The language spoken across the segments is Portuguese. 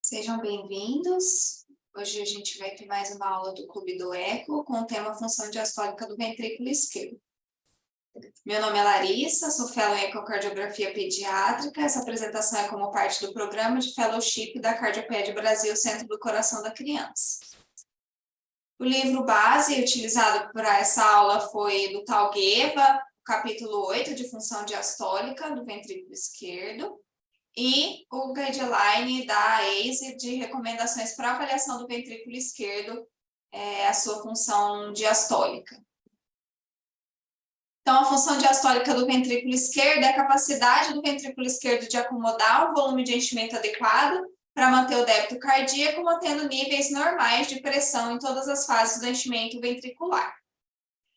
Sejam bem-vindos. Hoje a gente vai ter mais uma aula do Clube do Eco com o tema função diastólica do ventrículo esquerdo. Meu nome é Larissa, sou fellow em ecocardiografia pediátrica. Essa apresentação é como parte do programa de fellowship da Cardioped Brasil, Centro do Coração da Criança. O livro base utilizado para essa aula foi do Tal Geva, capítulo 8 de função diastólica do ventrículo esquerdo. E o guideline da ACE de recomendações para avaliação do ventrículo esquerdo, a sua função diastólica. Então, a função diastólica do ventrículo esquerdo é a capacidade do ventrículo esquerdo de acomodar um volume de enchimento adequado para manter o débito cardíaco, mantendo níveis normais de pressão em todas as fases do enchimento ventricular.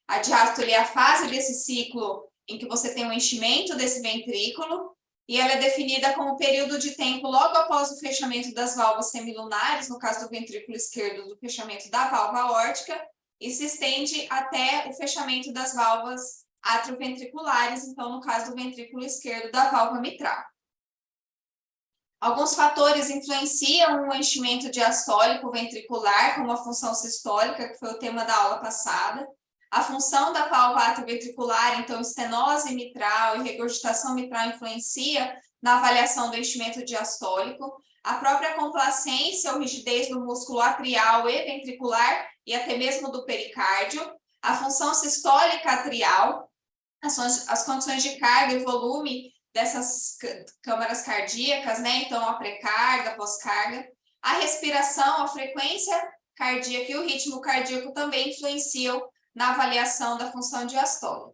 A diástole é a fase desse ciclo em que você tem um enchimento desse ventrículo, e ela é definida como período de tempo logo após o fechamento das válvulas semilunares, no caso do ventrículo esquerdo, do fechamento da válvula aórtica, e se estende até o fechamento das válvulas atrioventriculares, então, no caso do ventrículo esquerdo, da válvula mitral. Alguns fatores influenciam o enchimento diastólico ventricular, como a função sistólica, que foi o tema da aula passada. A função da válvula atrioventricular, então, estenose mitral e regurgitação mitral influencia na avaliação do enchimento diastólico. A própria complacência ou rigidez do músculo atrial e ventricular e até mesmo do pericárdio. A função sistólica atrial, as condições de carga e volume dessas câmaras cardíacas, né? Então, a pré-carga, pós-carga. A respiração, a frequência cardíaca e o ritmo cardíaco também influenciam na avaliação da função diastólica.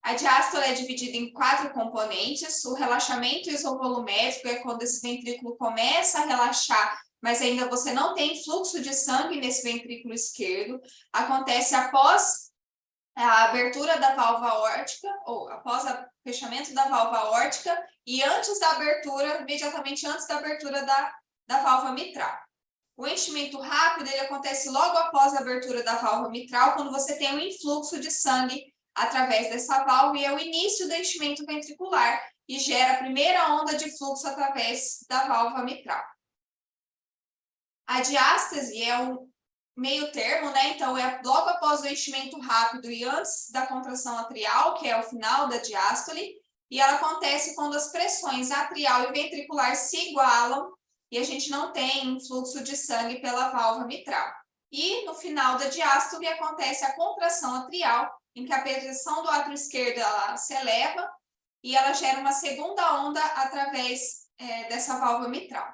A diástole é dividida em 4 componentes. O relaxamento isovolumétrico é quando esse ventrículo começa a relaxar, mas ainda você não tem fluxo de sangue nesse ventrículo esquerdo. Acontece após a abertura da válvula aórtica, ou após o fechamento da válvula aórtica e antes da abertura, imediatamente antes da abertura da válvula mitral. O enchimento rápido ele acontece logo após a abertura da válvula mitral, quando você tem um influxo de sangue através dessa válvula, e é o início do enchimento ventricular, e gera a primeira onda de fluxo através da válvula mitral. A diástase é um meio termo, né? Então, é logo após o enchimento rápido e antes da contração atrial, que é o final da diástole, e ela acontece quando as pressões atrial e ventricular se igualam e a gente não tem fluxo de sangue pela válvula mitral. E no final da diástole acontece a contração atrial, em que a pressão do átrio esquerdo ela se eleva e ela gera uma segunda onda através dessa válvula mitral.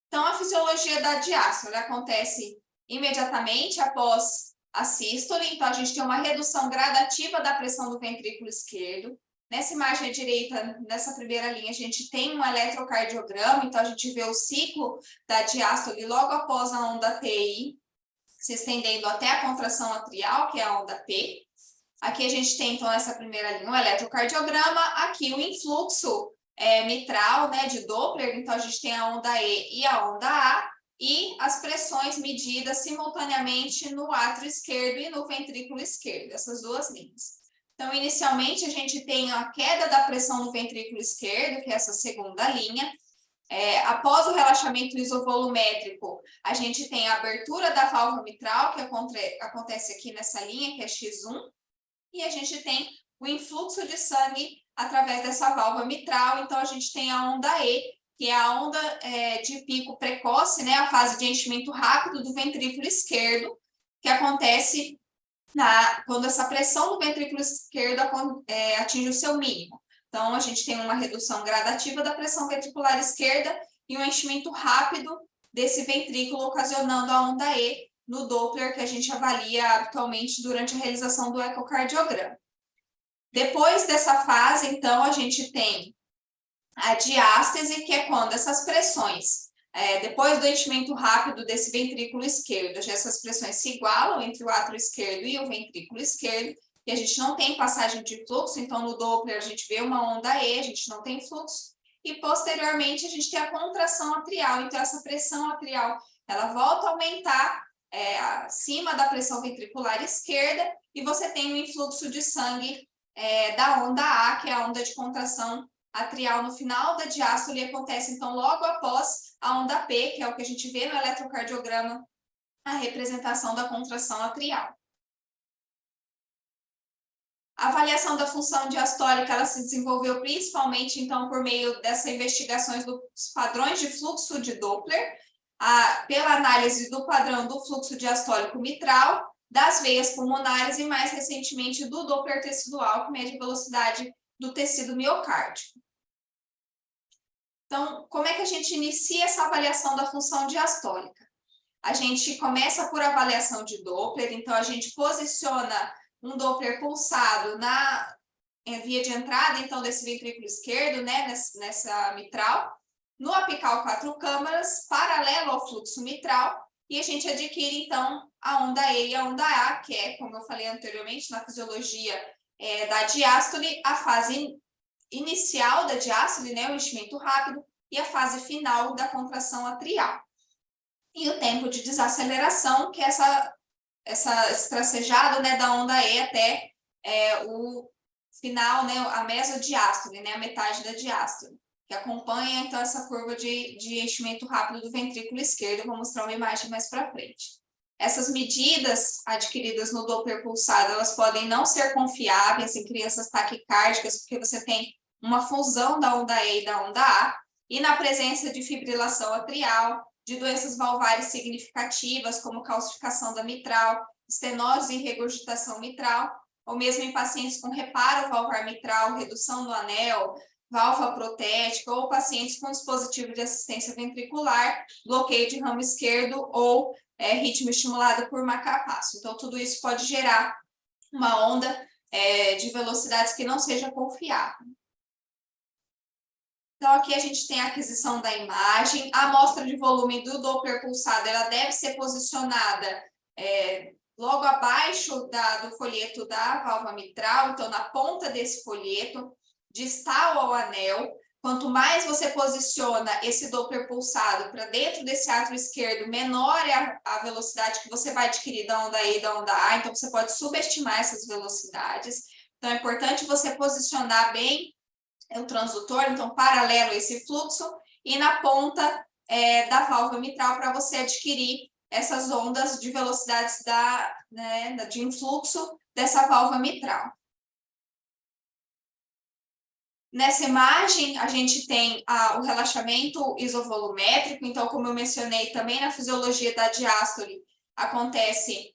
Então, a fisiologia da diástole acontece imediatamente após a sístole, então a gente tem uma redução gradativa da pressão do ventrículo esquerdo. Nessa imagem à direita, nessa primeira linha, a gente tem um eletrocardiograma, então a gente vê o ciclo da diástole logo após a onda TI, se estendendo até a contração atrial, que é a onda P. Aqui a gente tem, então, essa primeira linha, o eletrocardiograma, aqui o influxo mitral, né, de Doppler, então a gente tem a onda E e a onda A, e as pressões medidas simultaneamente no átrio esquerdo e no ventrículo esquerdo, essas duas linhas. Então, inicialmente, a gente tem a queda da pressão no ventrículo esquerdo, que é essa segunda linha. Após o relaxamento isovolumétrico, a gente tem a abertura da válvula mitral, que acontece aqui nessa linha, que é X1, e a gente tem o influxo de sangue através dessa válvula mitral. Então, a gente tem a onda E, que é a onda de pico precoce, né, a fase de enchimento rápido do ventrículo esquerdo, que acontece quando essa pressão do ventrículo esquerdo atinge o seu mínimo. Então, a gente tem uma redução gradativa da pressão ventricular esquerda e um enchimento rápido desse ventrículo, ocasionando a onda E no Doppler, que a gente avalia habitualmente durante a realização do ecocardiograma. Depois dessa fase, então, a gente tem a diástase, que é quando essas pressões, depois do enchimento rápido desse ventrículo esquerdo, já essas pressões se igualam entre o átrio esquerdo e o ventrículo esquerdo, e a gente não tem passagem de fluxo, então no Doppler a gente vê uma onda E, a gente não tem fluxo, e posteriormente a gente tem a contração atrial, então essa pressão atrial, ela volta a aumentar acima da pressão ventricular esquerda, e você tem um influxo de sangue da onda A, que é a onda de contração atrial no final da diástole acontece, então, logo após a onda P, que é o que a gente vê no eletrocardiograma, a representação da contração atrial. A avaliação da função diastólica, ela se desenvolveu principalmente, então, por meio dessas investigações dos padrões de fluxo de Doppler, pela análise do padrão do fluxo diastólico mitral, das veias pulmonares e, mais recentemente, do Doppler tecidual, que mede a velocidade do tecido miocárdico. Então, como é que a gente inicia essa avaliação da função diastólica? A gente começa por avaliação de Doppler, então a gente posiciona um Doppler pulsado na via de entrada, então, desse ventrículo esquerdo, né, nessa mitral, no apical 4 câmaras, paralelo ao fluxo mitral, e a gente adquire, então, a onda E e a onda A, que é, como eu falei anteriormente, na fisiologia da diástole, a fase inicial da diástole, né, o enchimento rápido, e a fase final da contração atrial. E o tempo de desaceleração, que é esse tracejado, né, da onda E até o final, né, a mesodiástole, né, a metade da diástole, que acompanha, então, essa curva de enchimento rápido do ventrículo esquerdo. Eu vou mostrar uma imagem mais para frente. Essas medidas adquiridas no Doppler pulsado, elas podem não ser confiáveis em crianças taquicárdicas, porque você tem uma fusão da onda E e da onda A, e na presença de fibrilação atrial, de doenças valvares significativas, como calcificação da mitral, estenose e regurgitação mitral, ou mesmo em pacientes com reparo valvar mitral, redução do anel, válvula protética, ou pacientes com dispositivo de assistência ventricular, bloqueio de ramo esquerdo ou ritmo estimulado por marcapasso. Então, tudo isso pode gerar uma onda de velocidades que não seja confiável. Então, aqui a gente tem a aquisição da imagem. A amostra de volume do Doppler pulsado, ela deve ser posicionada logo abaixo do folheto da válvula mitral, então na ponta desse folheto, distal ao anel. Quanto mais você posiciona esse Doppler pulsado para dentro desse átrio esquerdo, menor é a velocidade que você vai adquirir da onda E e da onda A, então você pode subestimar essas velocidades. Então é importante você posicionar bem o transdutor, então paralelo a esse fluxo, e na ponta da válvula mitral para você adquirir essas ondas de velocidades de influxo dessa válvula mitral. Nessa imagem, a gente tem o relaxamento isovolumétrico, então, como eu mencionei também na fisiologia da diástole, acontece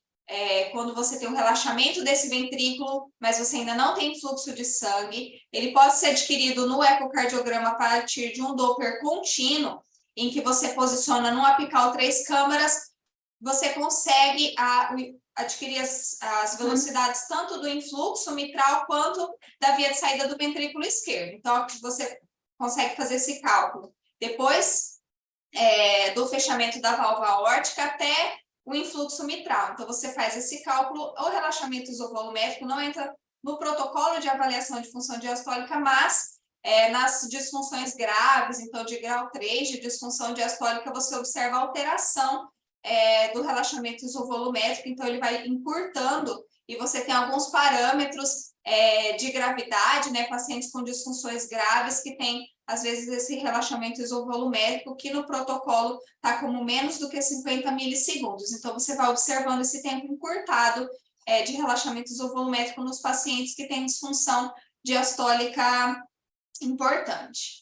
quando você tem um relaxamento desse ventrículo, mas você ainda não tem fluxo de sangue. Ele pode ser adquirido no ecocardiograma a partir de um Doppler contínuo, em que você posiciona num apical 3 câmaras, você consegue adquirir as velocidades tanto do influxo mitral quanto da via de saída do ventrículo esquerdo. Então, você consegue fazer esse cálculo. Depois do fechamento da válvula aórtica até o influxo mitral. Então, você faz esse cálculo. O relaxamento isovolumétrico não entra no protocolo de avaliação de função diastólica, mas nas disfunções graves, então de grau 3 de disfunção diastólica, você observa a alteração do relaxamento isovolumétrico, então ele vai encurtando e você tem alguns parâmetros de gravidade, né, pacientes com disfunções graves que têm, às vezes, esse relaxamento isovolumétrico, que no protocolo está como menos do que 50 milissegundos. Então, você vai observando esse tempo encurtado de relaxamento isovolumétrico nos pacientes que têm disfunção diastólica importante.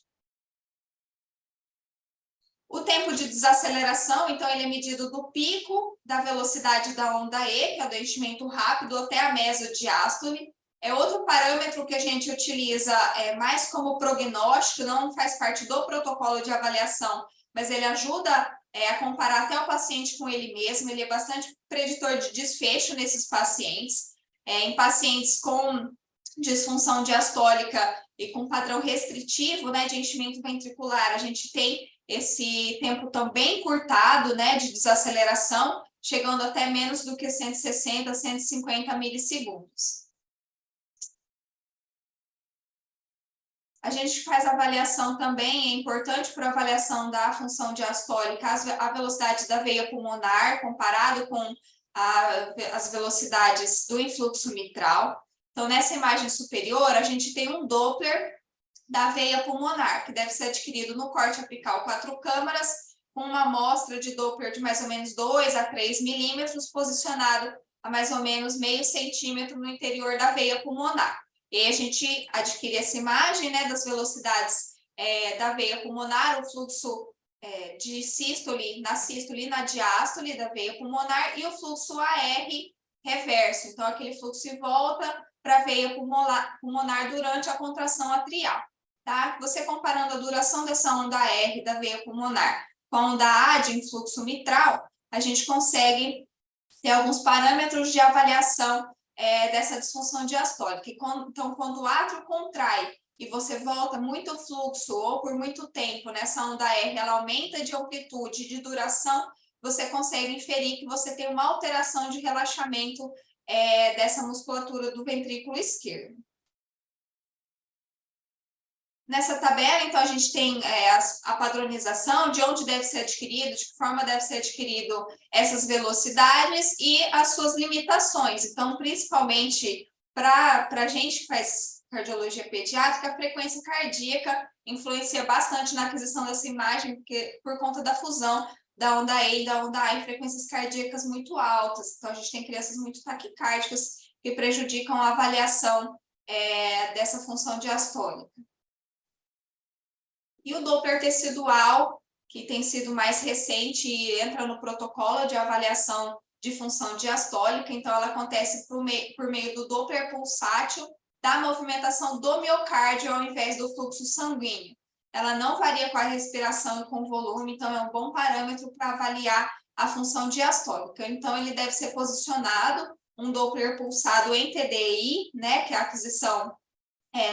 O tempo de desaceleração, então, ele é medido do pico da velocidade da onda E, que é o do enchimento rápido, até a mesodiástole. É outro parâmetro que a gente utiliza mais como prognóstico, não faz parte do protocolo de avaliação, mas ele ajuda a comparar até o paciente com ele mesmo. Ele é bastante preditor de desfecho nesses pacientes. Em pacientes com disfunção diastólica e com padrão restritivo, né, de enchimento ventricular, a gente tem esse tempo também encurtado, né, de desaceleração, chegando até menos do que 160, 150 milissegundos. A gente faz avaliação também, é importante para a avaliação da função diastólica, a velocidade da veia pulmonar, comparado com as velocidades do influxo mitral. Então, nessa imagem superior, a gente tem um Doppler da veia pulmonar, que deve ser adquirido no corte apical 4 câmaras, com uma amostra de Doppler de mais ou menos 2 a 3 milímetros, posicionado a mais ou menos meio centímetro no interior da veia pulmonar. E aí a gente adquire essa imagem, né, das velocidades da veia pulmonar, o fluxo de sístole, na sístole e na diástole da veia pulmonar, e o fluxo AR reverso, então aquele fluxo em volta para a veia pulmonar durante a contração atrial. Tá? Você comparando a duração dessa onda R da veia pulmonar com a onda A de influxo mitral, a gente consegue ter alguns parâmetros de avaliação dessa disfunção diastólica. Então, quando o átrio contrai e você volta muito fluxo ou por muito tempo nessa onda R, ela aumenta de amplitude e de duração, você consegue inferir que você tem uma alteração de relaxamento dessa musculatura do ventrículo esquerdo. Nessa tabela, então, a gente tem a padronização de onde deve ser adquirido, de que forma deve ser adquirido essas velocidades e as suas limitações. Então, principalmente para a gente que faz cardiologia pediátrica, a frequência cardíaca influencia bastante na aquisição dessa imagem, porque por conta da fusão da onda E e da onda A em frequências cardíacas muito altas. Então, a gente tem crianças muito taquicárdicas que prejudicam a avaliação dessa função diastólica. E o Doppler tecidual, que tem sido mais recente e entra no protocolo de avaliação de função diastólica, então ela acontece por meio do Doppler pulsátil da movimentação do miocárdio ao invés do fluxo sanguíneo. Ela não varia com a respiração e com o volume, então é um bom parâmetro para avaliar a função diastólica. Então ele deve ser posicionado, um Doppler pulsado em TDI, né, que é a aquisição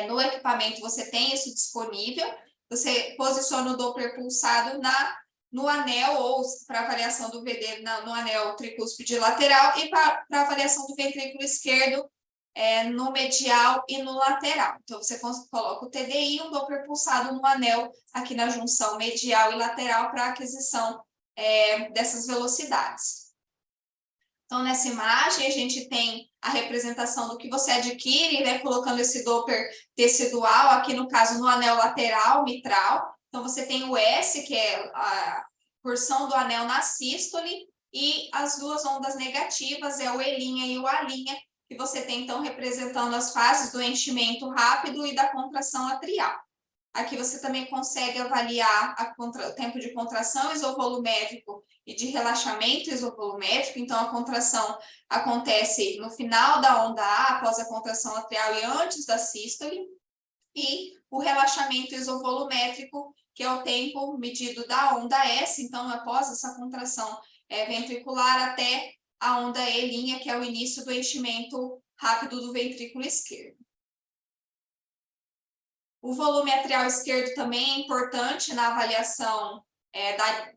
no equipamento, você tem isso disponível. Você posiciona o Doppler pulsado no anel, ou para avaliação do VD no anel tricúspide lateral, e para avaliação do ventrículo esquerdo no medial e no lateral. Então, você coloca o TDI, um Doppler pulsado no anel, aqui na junção medial e lateral, para aquisição dessas velocidades. Então, nessa imagem, a gente tem a representação do que você adquire, né, colocando esse Doppler tecidual, aqui no caso no anel lateral mitral. Então, você tem o S, que é a porção do anel na sístole, e as duas ondas negativas, é o E' e o A', que você tem, então, representando as fases do enchimento rápido e da contração atrial. Aqui você também consegue avaliar o tempo de contração isovolumétrico e de relaxamento isovolumétrico. Então, a contração acontece no final da onda A, após a contração atrial e antes da sístole. E o relaxamento isovolumétrico, que é o tempo medido da onda S, então, após essa contração ventricular até a onda E', que é o início do enchimento rápido do ventrículo esquerdo. O volume atrial esquerdo também é importante na avaliação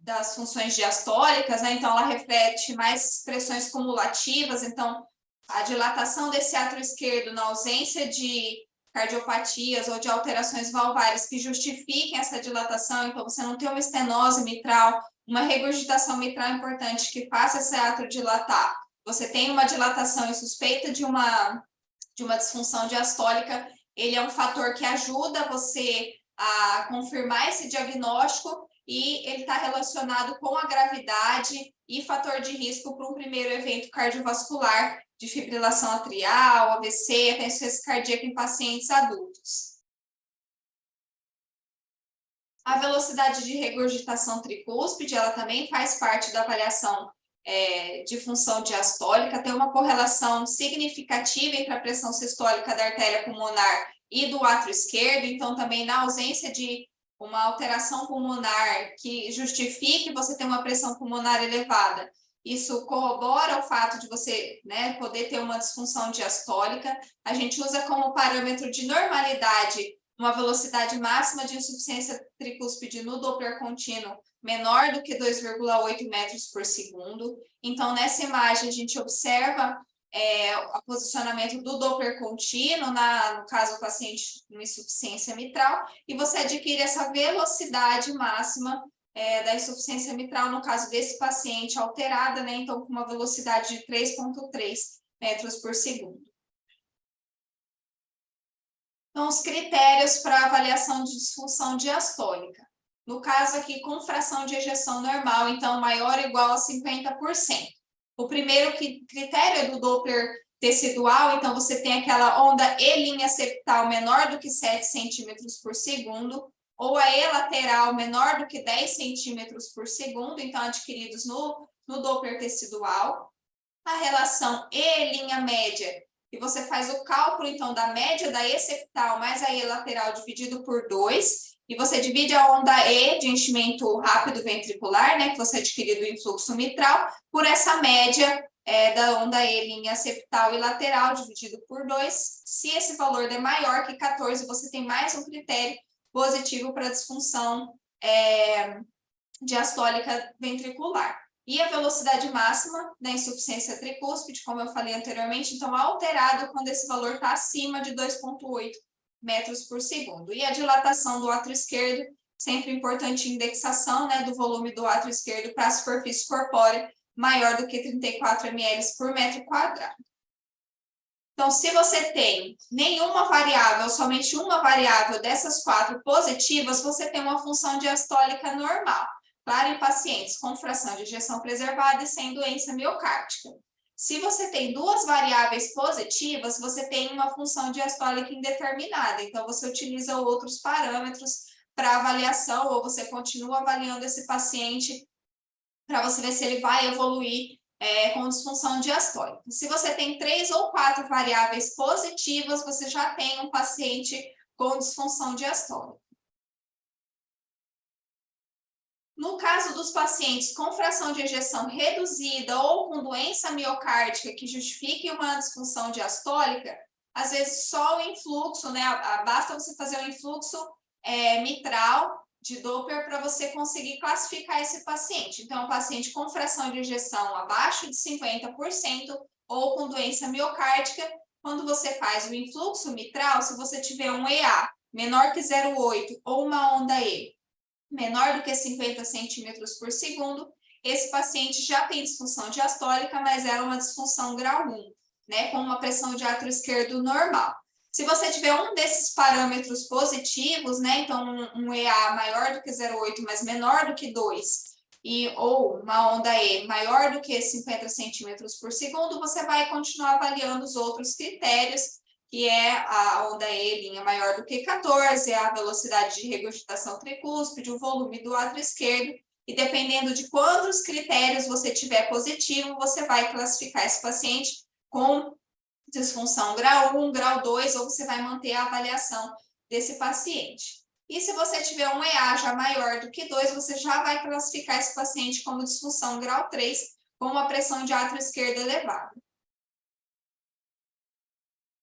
das funções diastólicas, né? Então, ela reflete mais pressões cumulativas, então, a dilatação desse átrio esquerdo na ausência de cardiopatias ou de alterações valvares que justifiquem essa dilatação, então você não tem uma estenose mitral, uma regurgitação mitral importante que faça esse átrio dilatar, você tem uma dilatação e suspeita de uma disfunção diastólica, ele é um fator que ajuda você a confirmar esse diagnóstico e ele está relacionado com a gravidade e fator de risco para um primeiro evento cardiovascular de fibrilação atrial, AVC, até insuficiência cardíaca em pacientes adultos. A velocidade de regurgitação tricúspide, ela também faz parte da avaliação de função diastólica, tem uma correlação significativa entre a pressão sistólica da artéria pulmonar e do átrio esquerdo, então também na ausência de uma alteração pulmonar que justifique você ter uma pressão pulmonar elevada, isso corrobora o fato de você poder ter uma disfunção diastólica. A gente usa como parâmetro de normalidade uma velocidade máxima de insuficiência tricúspide no Doppler contínuo menor do que 2,8 metros por segundo. Então, nessa imagem, a gente observa o posicionamento do Doppler contínuo, no caso, o paciente com insuficiência mitral, e você adquire essa velocidade máxima da insuficiência mitral, no caso desse paciente alterada, né? Então, com uma velocidade de 3,3 metros por segundo. Então, os critérios para avaliação de disfunção diastólica. No caso aqui, com fração de ejeção normal, então, maior ou igual a 50%. O primeiro critério é do Doppler tecidual, então você tem aquela onda E' septal menor do que 7 centímetros por segundo, ou a E lateral menor do que 10 centímetros por segundo, então adquiridos no Doppler tecidual. A relação E' média, e você faz o cálculo, então, da média da E septal mais a E lateral dividido por 2, e você divide a onda E de enchimento rápido ventricular, né, que você adquiriu do influxo mitral, por essa média da onda E' septal e lateral dividido por 2. Se esse valor é maior que 14, você tem mais um critério positivo para disfunção diastólica ventricular. E a velocidade máxima da insuficiência tricúspide, como eu falei anteriormente, então alterado quando esse valor está acima de 2,8 metros por segundo. E a dilatação do átrio esquerdo, sempre importante indexação, né, do volume do átrio esquerdo para a superfície corpórea, maior do que 34 ml por metro quadrado. Então, se você tem nenhuma variável, somente uma variável dessas 4 positivas, você tem uma função diastólica normal. Claro, em pacientes com fração de ejeção preservada e sem doença miocárdica. Se você tem 2 variáveis positivas, você tem uma função diastólica indeterminada. Então, você utiliza outros parâmetros para avaliação, ou você continua avaliando esse paciente para você ver se ele vai evoluir com disfunção diastólica. Se você tem 3 ou 4 variáveis positivas, você já tem um paciente com disfunção diastólica. No caso dos pacientes com fração de ejeção reduzida ou com doença miocárdica que justifique uma disfunção diastólica, às vezes só o influxo, né? Basta você fazer um influxo mitral de Doppler para você conseguir classificar esse paciente. Então, o paciente com fração de ejeção abaixo de 50% ou com doença miocárdica, quando você faz o influxo mitral, se você tiver um EA menor que 0,8 ou uma onda E menor do que 50 centímetros por segundo, esse paciente já tem disfunção diastólica, mas era uma disfunção grau 1, né, com uma pressão de átrio esquerdo normal. Se você tiver um desses parâmetros positivos, né, então um EA maior do que 0,8, mas menor do que 2, ou uma onda E maior do que 50 centímetros por segundo, você vai continuar avaliando os outros critérios, que é a onda E' maior do que 14, a velocidade de regurgitação tricúspide, o volume do átrio esquerdo, e dependendo de quantos critérios você tiver positivo, você vai classificar esse paciente com disfunção grau 1, grau 2, ou você vai manter a avaliação desse paciente. E se você tiver um EA já maior do que 2, você já vai classificar esse paciente como disfunção grau 3, com uma pressão de átrio esquerdo elevada.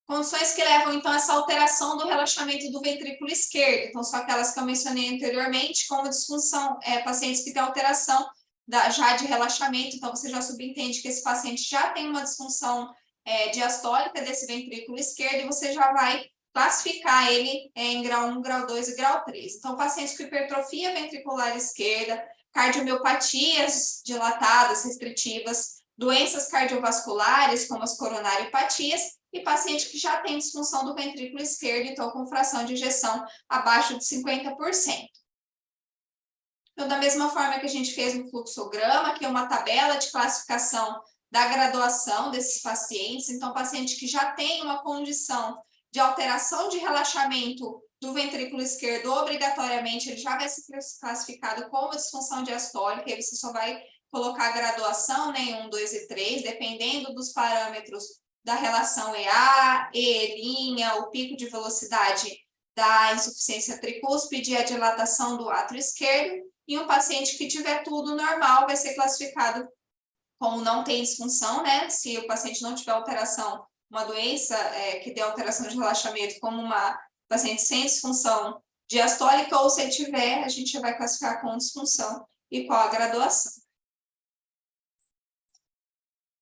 Condições que levam, então, a essa alteração do relaxamento do ventrículo esquerdo. Então, são aquelas que eu mencionei anteriormente, como disfunção, pacientes que têm alteração já de relaxamento. Então, você já subentende que esse paciente já tem uma disfunção diastólica desse ventrículo esquerdo e você já vai classificar ele em grau 1, grau 2 e grau 3. Então, pacientes com hipertrofia ventricular esquerda, cardiomiopatias dilatadas, restritivas, doenças cardiovasculares, como as coronariopatias, e paciente que já tem disfunção do ventrículo esquerdo, então com fração de ejeção abaixo de 50%. Então, da mesma forma que a gente fez no fluxograma, que é uma tabela de classificação da graduação desses pacientes, então, paciente que já tem uma condição de alteração de relaxamento do ventrículo esquerdo, obrigatoriamente, ele já vai ser classificado como disfunção diastólica, e aí você só vai colocar a graduação, né, em 1, 2 e 3, dependendo dos parâmetros da relação EA, E', o pico de velocidade da insuficiência tricúspide e a dilatação do átrio esquerdo, e um paciente que tiver tudo normal vai ser classificado como não tem disfunção, né? Se o paciente não tiver alteração, uma doença que dê alteração de relaxamento, como uma paciente sem disfunção diastólica, ou se tiver, a gente vai classificar com disfunção e qual a graduação.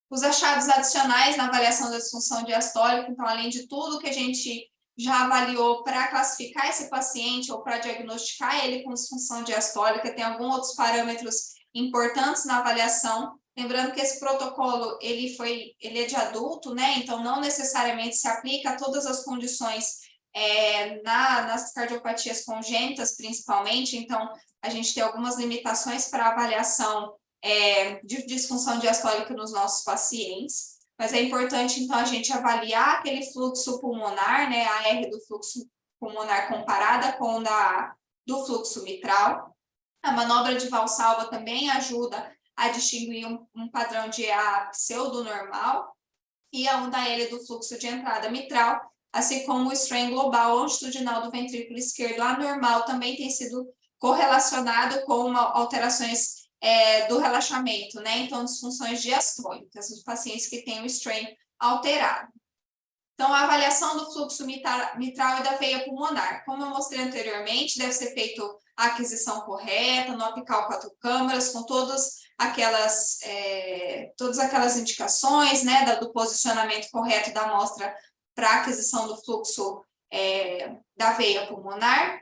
Os achados adicionais na avaliação da disfunção diastólica, então, além de tudo que a gente já avaliou para classificar esse paciente ou para diagnosticar ele com disfunção diastólica, tem alguns outros parâmetros importantes na avaliação. Lembrando que esse protocolo, ele é de adulto, né? Então, não necessariamente se aplica a todas as condições nas cardiopatias congênitas, principalmente. Então, a gente tem algumas limitações para avaliação de disfunção diastólica nos nossos pacientes, mas é importante, então, a gente avaliar aquele fluxo pulmonar, né, a R do fluxo pulmonar comparada com do fluxo mitral. A manobra de Valsalva também ajuda a distinguir um padrão de EA pseudonormal e a onda L do fluxo de entrada mitral, assim como o strain global longitudinal do ventrículo esquerdo anormal também tem sido correlacionado com alterações do relaxamento, né? Então, disfunções diastólicas, os pacientes que têm o strain alterado. Então, a avaliação do fluxo mitral e da veia pulmonar. Como eu mostrei anteriormente, deve ser feito a aquisição correta, no apical 4 câmaras, com todas aquelas indicações, né, do posicionamento correto da amostra para aquisição do fluxo da veia pulmonar.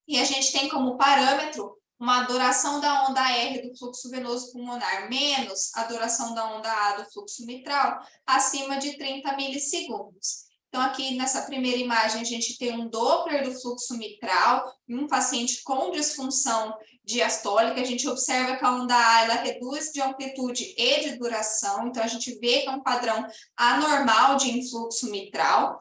E a gente tem como parâmetro uma duração da onda R do fluxo venoso pulmonar menos a duração da onda A do fluxo mitral acima de 30 milissegundos. Então, aqui nessa primeira imagem, a gente tem um Doppler do fluxo mitral em um paciente com disfunção diastólica. A gente observa que a onda A ela reduz de amplitude e de duração. Então, a gente vê que é um padrão anormal de influxo mitral.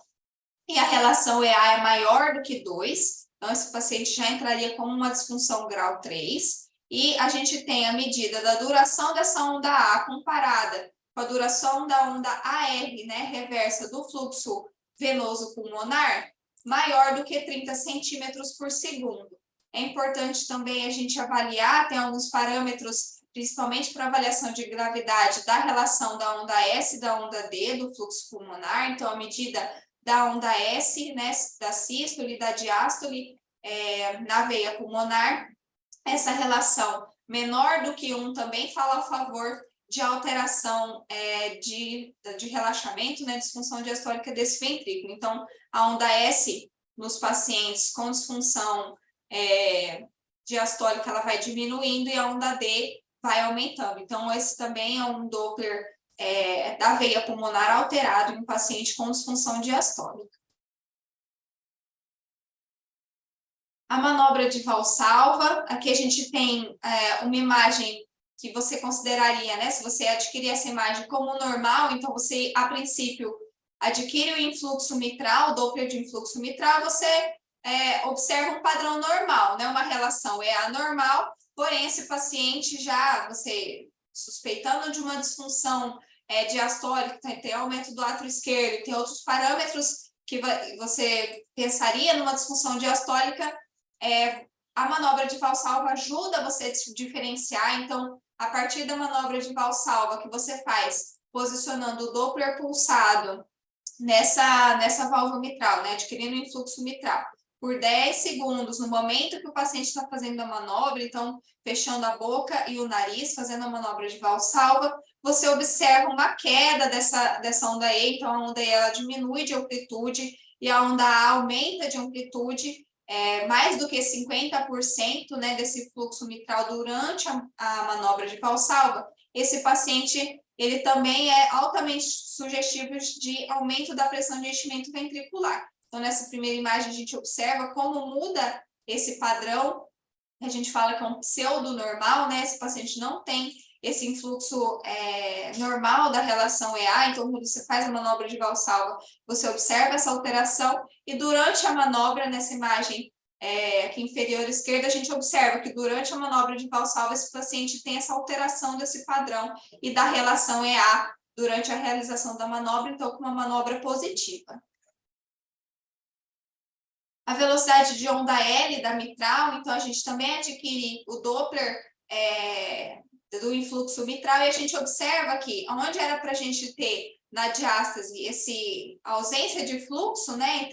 E a relação EA é maior do que 2. Então, esse paciente já entraria como uma disfunção grau 3. E a gente tem a medida da duração dessa onda A comparada com a duração da onda AR, né, reversa do fluxo venoso pulmonar, maior do que 30 centímetros por segundo. É importante também a gente avaliar, tem alguns parâmetros, principalmente para avaliação de gravidade, da relação da onda S e da onda D do fluxo pulmonar. Então, a medida da onda S, né, da sístole e da diástole na veia pulmonar, essa relação menor do que 1 também fala a favor de alteração de relaxamento, né, disfunção diastólica desse ventrículo. Então, a onda S nos pacientes com disfunção diastólica, ela vai diminuindo e a onda D vai aumentando. Então, esse também é um Doppler da veia pulmonar alterado em um paciente com disfunção diastólica. A manobra de Valsalva, aqui a gente tem uma imagem que você consideraria, né? Se você adquirir essa imagem como normal, então você, a princípio, adquire o influxo mitral, o Doppler de influxo mitral, você observa um padrão normal, né? Uma relação anormal, porém esse paciente já, você suspeitando de uma disfunção diastólica, tem aumento do átrio esquerdo, tem outros parâmetros que você pensaria numa disfunção diastólica, a manobra de Valsalva ajuda você a diferenciar. Então, a partir da manobra de Valsalva que você faz, posicionando o Doppler pulsado nessa válvula mitral, né, adquirindo o influxo mitral, por 10 segundos, no momento que o paciente está fazendo a manobra, então, fechando a boca e o nariz, fazendo a manobra de Valsalva, você observa uma queda dessa onda E, então a onda E ela diminui de amplitude e a onda A aumenta de amplitude, mais do que 50%, né, desse fluxo mitral durante a manobra de Valsalva. Esse paciente, ele também é altamente sugestivo de aumento da pressão de enchimento ventricular. Então, nessa primeira imagem, a gente observa como muda esse padrão, a gente fala que é um pseudo-normal, né? Esse paciente não tem esse influxo normal da relação EA, então quando você faz a manobra de Valsalva, você observa essa alteração, e durante a manobra, nessa imagem aqui inferior esquerda, a gente observa que durante a manobra de Valsalva, esse paciente tem essa alteração desse padrão e da relação EA durante a realização da manobra, então com uma manobra positiva. A velocidade de onda L da mitral, então a gente também adquire o Doppler do influxo mitral, e a gente observa aqui, onde era para a gente ter na diástase a ausência de fluxo, né,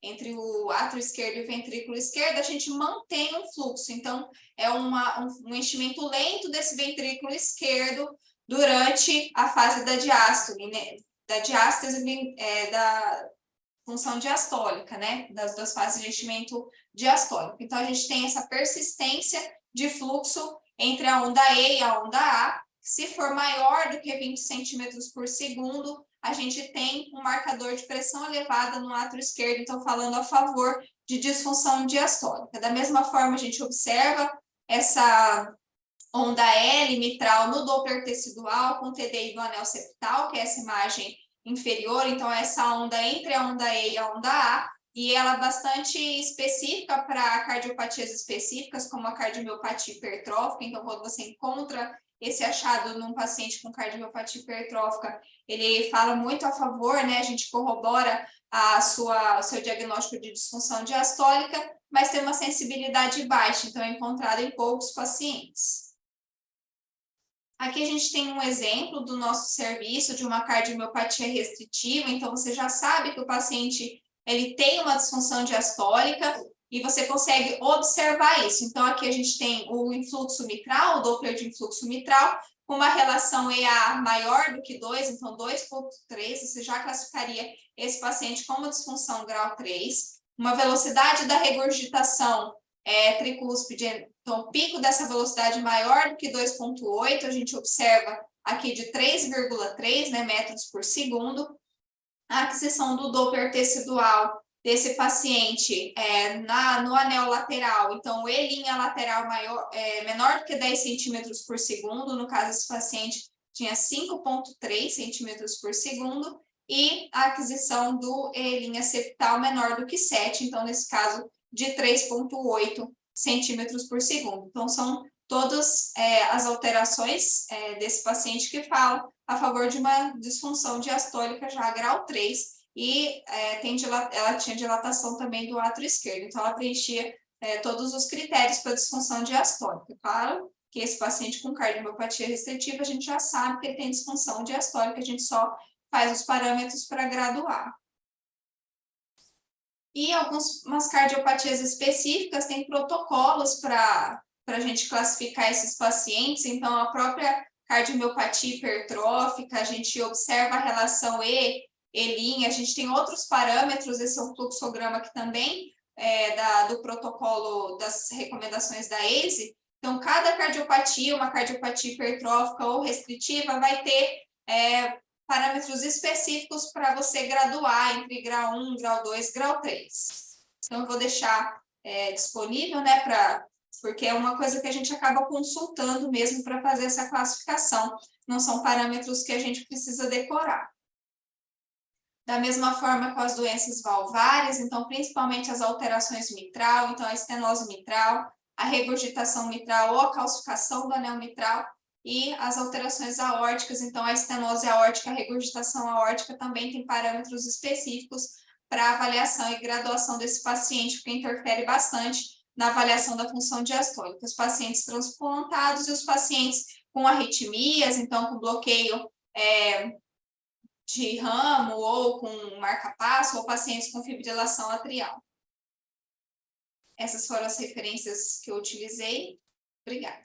entre o átrio esquerdo e o ventrículo esquerdo, a gente mantém um fluxo. Então, é um enchimento lento desse ventrículo esquerdo durante a fase da diástole, né, da função diastólica, né, das fases de enchimento diastólico. Então, a gente tem essa persistência de fluxo entre a onda E e a onda A. Se for maior do que 20 centímetros por segundo, a gente tem um marcador de pressão elevada no átrio esquerdo, então falando a favor de disfunção diastólica. Da mesma forma, a gente observa essa onda L mitral no Doppler tecidual com TDI do anel septal, que é essa imagem inferior, então essa onda entre a onda E e a onda A, e ela é bastante específica para cardiopatias específicas, como a cardiomiopatia hipertrófica. Então, quando você encontra esse achado num paciente com cardiomiopatia hipertrófica, ele fala muito a favor, né? A gente corrobora o seu diagnóstico de disfunção diastólica, mas tem uma sensibilidade baixa, então é encontrado em poucos pacientes. Aqui a gente tem um exemplo do nosso serviço de uma cardiomiopatia restritiva, então você já sabe que o paciente ele tem uma disfunção diastólica e você consegue observar isso. Então aqui a gente tem o influxo mitral, o Doppler de influxo mitral, com uma relação EA maior do que 2, então 2,3, você já classificaria esse paciente como disfunção grau 3. Uma velocidade da regurgitação tricúspide, então o pico dessa velocidade maior do que 2,8, a gente observa aqui de 3,3 metros por segundo. A aquisição do Doppler tecidual desse paciente no anel lateral, então o E' lateral menor do que 10 centímetros por segundo, no caso esse paciente tinha 5,3 centímetros por segundo, e a aquisição do E' septal menor do que 7, então nesse caso de 3,8 centímetros por segundo. Então são todas as alterações desse paciente que falam a favor de uma disfunção diastólica já grau 3, e ela tinha dilatação também do átrio esquerdo, então ela preenchia todos os critérios para disfunção diastólica. Claro que esse paciente com cardiomiopatia restritiva, a gente já sabe que ele tem disfunção diastólica, a gente só faz os parâmetros para graduar. E algumas cardiopatias específicas têm protocolos para a gente classificar esses pacientes, então a própria cardiomiopatia hipertrófica, a gente observa a relação E', a gente tem outros parâmetros, esse é um fluxograma aqui também, do protocolo das recomendações da ACE. Então, cada cardiopatia, uma cardiopatia hipertrófica ou restritiva, vai ter parâmetros específicos para você graduar entre grau 1, grau 2, grau 3. Então, eu vou deixar disponível, porque é uma coisa que a gente acaba consultando mesmo para fazer essa classificação. Não são parâmetros que a gente precisa decorar. Da mesma forma com as doenças valvárias, então, principalmente as alterações mitral, então a estenose mitral, a regurgitação mitral ou a calcificação do anel mitral, e as alterações aórticas, então a estenose aórtica, a regurgitação aórtica também tem parâmetros específicos para avaliação e graduação desse paciente, porque interfere bastante na avaliação da função diastólica. Os pacientes transplantados e os pacientes com arritmias, então com bloqueio de ramo ou com marca-passo, ou pacientes com fibrilação atrial. Essas foram as referências que eu utilizei. Obrigada.